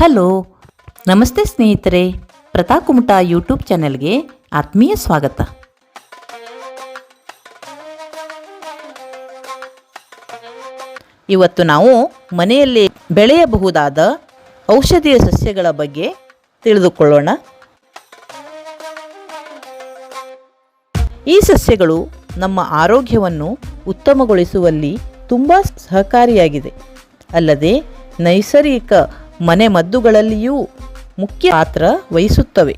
Hello, ನಮಸ್ತೆ ಸ್ನೇಹಿತರೆ. ಪ್ರತಾಕುಮಟ YouTube ಚಾನೆಲ್ಗೆ ಆತ್ಮೀಯ ಸ್ವಾಗತ. ಇವತ್ತು ನಾವು ಮನೆಯಲ್ಲಿ ಬೆಳೆಯಬಹುದಾದ ಔಷಧೀಯ ಸಸ್ಯಗಳ ಬಗ್ಗೆ ತಿಳಿದುಕೊಳ್ಳೋಣ. ಈ ಸಸ್ಯಗಳು ನಮ್ಮ ಆರೋಗ್ಯವನ್ನು ಉತ್ತಮಗೊಳಿಸುವಲ್ಲಿ ತುಂಬ ಸಹಕಾರಿಯಾಗಿದೆ. ಅಲ್ಲದೆ ನೈಸರ್ಗಿಕ ಮನೆಮದ್ದುಗಳಲ್ಲಿಯೂ ಮುಖ್ಯ ಪಾತ್ರ ವಹಿಸುತ್ತವೆ.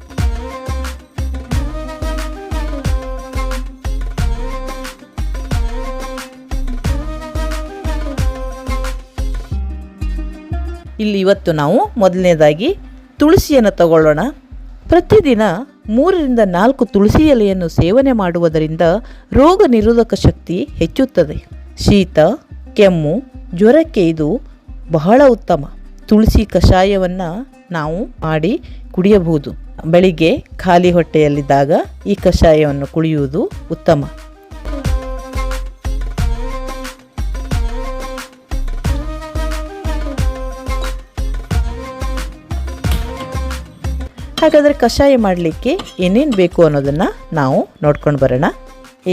ಇಲ್ಲಿ ಇವತ್ತು ನಾವು ಮೊದಲನೇದಾಗಿ ತುಳಸಿಯನ್ನು ತಗೊಳ್ಳೋಣ. ಪ್ರತಿದಿನ 3 ರಿಂದ 4 ತುಳಸಿ ಎಲೆಯನ್ನು ಸೇವನೆ ಮಾಡುವುದರಿಂದ ರೋಗ ನಿರೋಧಕ ಶಕ್ತಿ ಹೆಚ್ಚುತ್ತದೆ. ಶೀತ, ಕೆಮ್ಮು, ಜ್ವರಕ್ಕೆ ಇದು ಬಹಳ ಉತ್ತಮ. ತುಳಸಿ ಕಷಾಯವನ್ನು ನಾವು ಮಾಡಿ ಕುಡಿಯಬಹುದು. ಬೆಳಿಗ್ಗೆ ಖಾಲಿ ಹೊಟ್ಟೆಯಲ್ಲಿದ್ದಾಗ ಈ ಕಷಾಯವನ್ನು ಕುಡಿಯುವುದು ಉತ್ತಮ. ಹಾಗಾದರೆ ಕಷಾಯ ಮಾಡಲಿಕ್ಕೆ ಏನೇನು ಬೇಕು ಅನ್ನೋದನ್ನು ನಾವು ನೋಡ್ಕೊಂಡು ಬರೋಣ.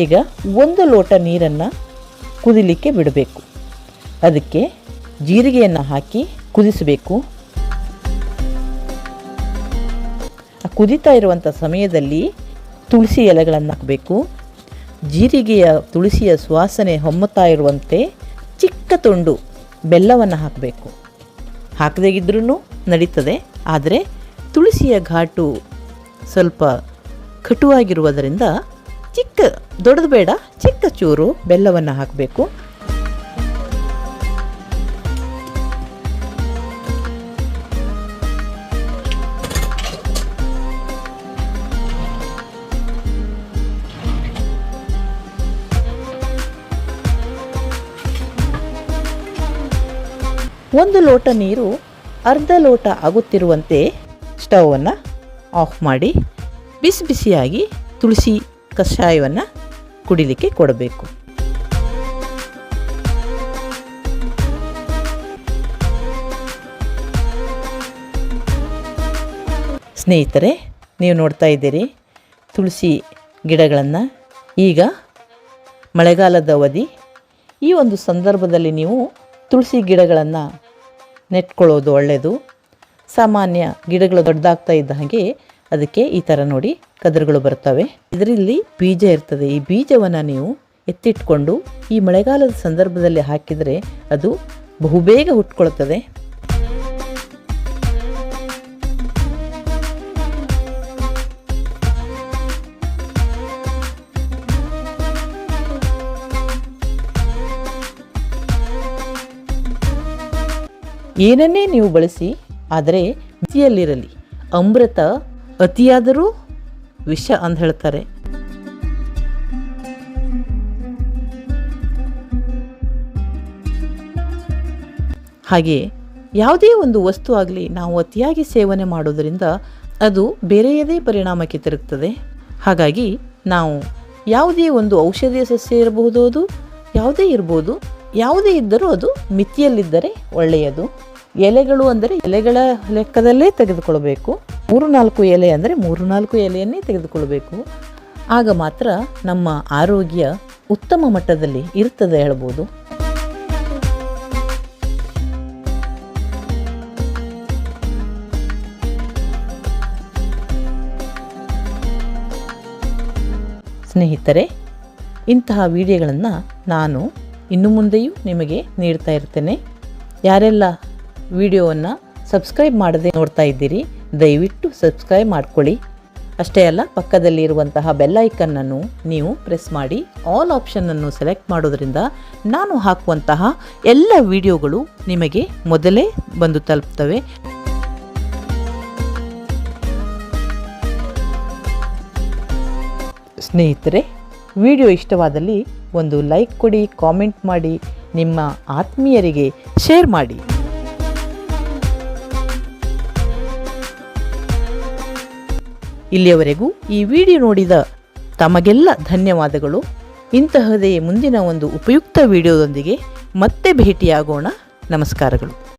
ಈಗ 1 ಲೋಟ ನೀರನ್ನು ಕುದಿಲಿಕ್ಕೆ ಬಿಡಬೇಕು. ಅದಕ್ಕೆ ಜೀರಿಗೆಯನ್ನು ಹಾಕಿ ಕುದಿಸಬೇಕು. ಕುದಿತಾ ಇರುವಂಥ ಸಮಯದಲ್ಲಿ ತುಳಸಿ ಎಲೆಗಳನ್ನು ಹಾಕಬೇಕು. ಜೀರಿಗೆಯ ತುಳಸಿಯ ಸುವಾಸನೆ ಹೊಮ್ಮುತ್ತಾ ಇರುವಂತೆ ಚಿಕ್ಕ ತುಂಡು ಬೆಲ್ಲವನ್ನು ಹಾಕಬೇಕು. ಹಾಕದಾಗಿದ್ರೂ ನಡೀತದೆ, ಆದರೆ ತುಳಸಿಯ ಘಾಟು ಸ್ವಲ್ಪ ಕಟುವಾಗಿರುವುದರಿಂದ ದೊಡ್ಡದು ಬೇಡ, ಚಿಕ್ಕ ಚೂರು ಬೆಲ್ಲವನ್ನು ಹಾಕಬೇಕು. ಒಂದು ಲೋಟ ನೀರು ಅರ್ಧ ಲೋಟ ಆಗುತ್ತಿರುವಂತೆ ಸ್ಟವನ್ನು ಆಫ್ ಮಾಡಿ ಬಿಸಿ ಬಿಸಿಯಾಗಿ ತುಳಸಿ ಕಷಾಯವನ್ನು ಕುಡಿಲಿಕ್ಕೆ ಕೊಡಬೇಕು. ಸ್ನೇಹಿತರೆ, ನೀವು ನೋಡ್ತಾ ಇದ್ದೀರಿ ತುಳಸಿ ಗಿಡಗಳನ್ನು. ಈಗ ಮಳೆಗಾಲದ ಅವಧಿ. ಈ ಒಂದು ಸಂದರ್ಭದಲ್ಲಿ ನೀವು ತುಳಸಿ ಗಿಡಗಳನ್ನು ನೆಟ್ಕೊಳ್ಳೋದು ಒಳ್ಳೆಯದು. ಸಾಮಾನ್ಯ ಗಿಡಗಳು ದೊಡ್ಡದಾಗ್ತಾ ಇದ್ದ ಹಾಗೆ ಅದಕ್ಕೆ ಈ ಥರ ನೋಡಿ ಕದರುಗಳು ಬರ್ತವೆ. ಇದರಲ್ಲಿ ಬೀಜ ಇರ್ತದೆ. ಈ ಬೀಜವನ್ನು ನೀವು ಎತ್ತಿಟ್ಕೊಂಡು ಈ ಮಳೆಗಾಲದ ಸಂದರ್ಭದಲ್ಲಿ ಹಾಕಿದರೆ ಅದು ಬಹುಬೇಗ ಹುಟ್ಕೊಳ್ತದೆ. ಏನನ್ನೇ ನೀವು ಬಳಸಿ, ಆದರೆ ಮಿತಿಯಲ್ಲಿರಲಿ. ಅಮೃತ ಅತಿಯಾದರೂ ವಿಷ ಅಂತ ಹೇಳ್ತಾರೆ. ಹಾಗೆ ಯಾವುದೇ ಒಂದು ವಸ್ತು ಆಗಲಿ ನಾವು ಅತಿಯಾಗಿ ಸೇವನೆ ಮಾಡೋದರಿಂದ ಅದು ಬೇರೆಯದೇ ಪರಿಣಾಮಕ್ಕೆ ತಿರುಗ್ತದೆ. ಹಾಗಾಗಿ ನಾವು ಯಾವುದೇ ಒಂದು ಔಷಧೀಯ ಸಸ್ಯ ಇರಬಹುದು, ಅದು ಯಾವುದೇ ಇರ್ಬೋದು, ಯಾವುದೇ ಇದ್ದರೂ ಅದು ಮಿತಿಯಲ್ಲಿದ್ದರೆ ಒಳ್ಳೆಯದು. ಎಲೆಗಳು ಅಂದರೆ ಎಲೆಗಳ ಲೆಕ್ಕದಲ್ಲೇ ತೆಗೆದುಕೊಳ್ಬೇಕು. 3-4 ಎಲೆ ಅಂದರೆ 3-4 ಎಲೆಯನ್ನೇ ತೆಗೆದುಕೊಳ್ಬೇಕು. ಆಗ ಮಾತ್ರ ನಮ್ಮ ಆರೋಗ್ಯ ಉತ್ತಮ ಮಟ್ಟದಲ್ಲಿ ಇರ್ತದೆ ಹೇಳ್ಬೋದು. ಸ್ನೇಹಿತರೆ, ಇಂತಹ ವಿಡಿಯೋಗಳನ್ನು ನಾನು ಇನ್ನು ಮುಂದೆಯೂ ನಿಮಗೆ ನೀಡ್ತಾ ಇರ್ತೇನೆ. ಯಾರೆಲ್ಲ ವಿಡಿಯೋವನ್ನು ಸಬ್ಸ್ಕ್ರೈಬ್ ಮಾಡದೆ ನೋಡ್ತಾ ಇದ್ದೀರಿ, ದಯವಿಟ್ಟು ಸಬ್ಸ್ಕ್ರೈಬ್ ಮಾಡ್ಕೊಳ್ಳಿ. ಅಷ್ಟೇ ಅಲ್ಲ, ಪಕ್ಕದಲ್ಲಿ ಇರುವಂತಹ ಬೆಲ್ ಐಕನ್ನನ್ನು ನೀವು ಪ್ರೆಸ್ ಮಾಡಿ ಆಲ್ ಆಪ್ಷನ್ನನ್ನು ಸೆಲೆಕ್ಟ್ ಮಾಡೋದ್ರಿಂದ ನಾನು ಹಾಕುವಂತಹ ಎಲ್ಲ ವಿಡಿಯೋಗಳು ನಿಮಗೆ ಮೊದಲೇ ಬಂದು ತಲುಪ್ತವೆ. ಸ್ನೇಹಿತರೆ, ವಿಡಿಯೋ ಇಷ್ಟವಾದಲ್ಲಿ ಒಂದು ಲೈಕ್ ಕೊಡಿ, ಕಾಮೆಂಟ್ ಮಾಡಿ, ನಿಮ್ಮ ಆತ್ಮೀಯರಿಗೆ ಶೇರ್ ಮಾಡಿ. ಇಲ್ಲಿಯವರೆಗೂ ಈ ವಿಡಿಯೋ ನೋಡಿದ ತಮಗೆಲ್ಲ ಧನ್ಯವಾದಗಳು. ಇಂತಹದೇ ಮುಂದಿನ ಒಂದು ಉಪಯುಕ್ತ ವಿಡಿಯೋದೊಂದಿಗೆ ಮತ್ತೆ ಭೇಟಿಯಾಗೋಣ. ನಮಸ್ಕಾರಗಳು.